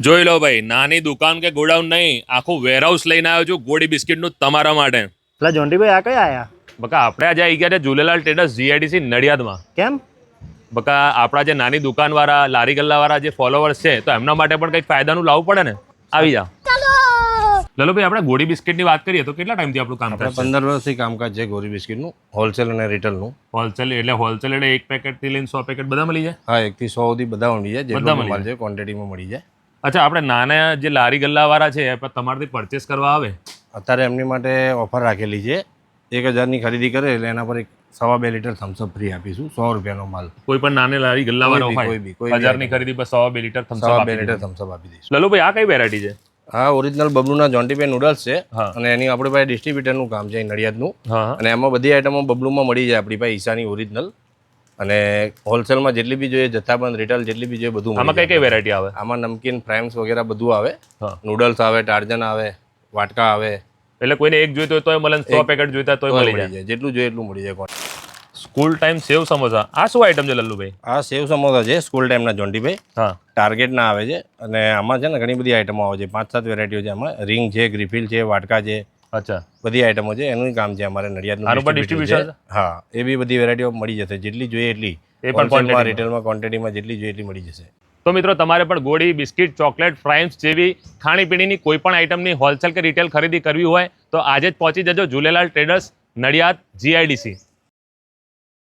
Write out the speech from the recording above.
જોઈ લો ભાઈ, નાની દુકાન કે ગોડાઉન નહીં, આખું વેરહાઉસ લઈને આવ્યો છું ગોળી બિસ્કિટનું તમારા માટે. એટલે જોન્ટીભાઈ આ કયા આયા? બકા આપણે આજે આવી ગયા છે ઝૂલેલાલ ટ્રેડર્સ GIDC નડિયાદમાં. કેમ? બકા આપણા જે નાની દુકાનવાળા, લારી ગલ્લાવાળા જે ફોલોવર્સ છે, તો એમના માટે પણ કંઈક ફાયદાનું લાવવું પડે ને. આવી જાઓ. લલોભાઈ, આપણે ગોળી બિસ્કિટની વાત કરીએ તો કેટલા ટાઈમથી આપણું કામ આપણે 15 વર્ષથી કામકાજ છે ગોરી બિસ્કિટનું, હોલસેલ અને રિટેલનું. હોલસેલ એટલે 1 પેકેટથી લઈને 100 પેકેટ બધા મળી જાય? હા, 1 થી 100 સુધી બધા મળી જાય, બધા જેટલો મળી માલ છે ક્વોન્ટિટીમાં મળી જાય. અચ્છા, આપણે નાના જે લારી ગલ્લાવાળા છે એ તમારાથી પરચેસ કરવા આવે, અત્યારે એમની માટે ઓફર રાખેલી છે. 1000ની ખરીદી કરે એટલે એના પર 2.5 લીટર થમ્સઅપ ફ્રી આપીશું, 100 રૂપિયાનો માલ. કોઈ પણ નાની લારી ગલ્લાવાળો કોઈ બી, કોઈ બી. 1000ની ખરીદી પર 2 લીટર થમ્સઅપ 2.5 લીટર થમ્સઅપ આપી દઈશું. લલુભાઈ, આ કઈ વેરાયટી છે? હા, ઓરિજિનલ બબલુના જોન્ટીભાઈ નૂડલ્સ છે. હા. અને એની આપણી પાસે ડિસ્ટ્રીબ્યુટરનું કામ છે નડિયાદનું. હા. અને એમાં બધી આઈટમો બબલુમાં મળી જાય આપણી પાસે, ઈશાની ઓરિજિનલ. અને હોલસેલમાં જેટલી બી જોઈએ, જથ્થાબંધ રિટેલ જેટલી બી જોઈએ બધું. આમાં કઈ કઈ વેરાયટી આવે? આમાં નમકીન, ફ્રાઈમ્સ વગેરે બધું આવે. હા. નૂડલ્સ આવે, ટાર્જન આવે, વાટકા આવે. એટલે કોઈને એક જોઈતો હોય તોય મળે, 100 પેકેટ જોઈતા તોય મળી જાય. જેટલું જોઈએ એટલું મળી જાય. સ્કૂલ ટાઈમ સેવ સમોસા, આ શું આઈટમ છે લલ્લુભાઈ? આ સેવ સમોસા છે સ્કૂલ ટાઈમના જોન્ટીભાઈ. હા. ટાર્ગેટના આવે છે. અને આમાં છે ને ઘણી બધી આઈટમો આવે છે, 5-7 વેરાયટીઓ છે આમાં. રિંગ છે, ગ્રીફિલ છે, વાટકા છે. અચ્છા. બધી આઈટમો છે, એનું કામ છે અમારે નડિયાદનું. આનું પણ distribution છે? હા, એ બી બધી વેરાયટીઓ મળી જશે, જેટલી જોઈએ એટલી. એ પણ quantity રિટેલમાં ક્વોન્ટિટીમાં જેટલી જોઈએ એટલી મળી જશે. તો મિત્રો, તમારે પણ ગોળી, બિસ્કિટ, ચોકલેટ, ફ્રાઈમ્સ જેવી ખાણીપીણીની કોઈ પણ આઈટમની હોલસેલ કે રિટેલ ખરીદી કરવી હોય તો આજે જ પહોંચી જજો ઝૂલેલાલ ટ્રેડર્સ નડિયાદ GIDC.